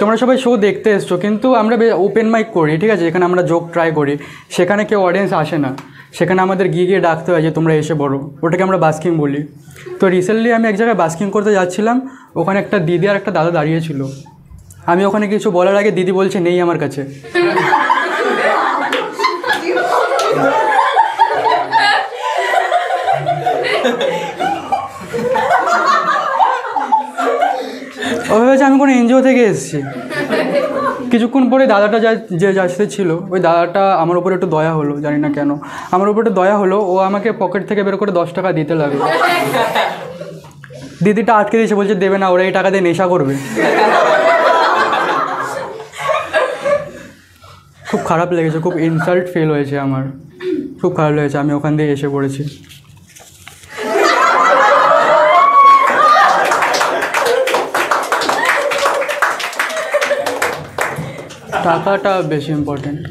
তোমরা সবাই শো দেখতে এসছো, কিন্তু আমরা ওপেন মাইক করি, ঠিক আছে, এখানে আমরা জোক ট্রাই করি, সেখানে কেউ অডিয়েন্স আসে না, সেখানে আমাদের গিয়ে ডাকতে হয় যে তোমরা এসে বড়ো, ওটাকে আমরা বাস্কিং বলি। তো রিসেন্টলি আমি এক জায়গায় বাস্কিং করতে যাচ্ছিলাম, ওখানে একটা দিদি আর একটা দাদা দাঁড়িয়েছিল। আমি ওখানে কিছু বলার আগে দিদি বলছে নেই আমার কাছে। ও ভেবেছে আমি কোনো এনজিও থেকে এসেছি। কিছুক্ষণ পরে দাদাটা যে যাচ্ছে ছিল, ওই দাদাটা আমার উপরে একটু দয়া হলো, জানি না কেন আমার উপরে একটু দয়া হলো, ও আমাকে পকেট থেকে বের করে 10 টাকা দিতে লাগলো। দিদিটা আটকে দিয়েছে, বলছে দেবে না, ওরা এই টাকা দিয়ে নেশা করবে। খুব খারাপ লেগেছে, খুব ইনসাল্ট ফিল হয়েছে আমার, খুব খারাপ লেগেছে, আমি ওখান দিয়ে এসে পড়েছি। টাকাটা বেশি ইম্পর্টেন্ট।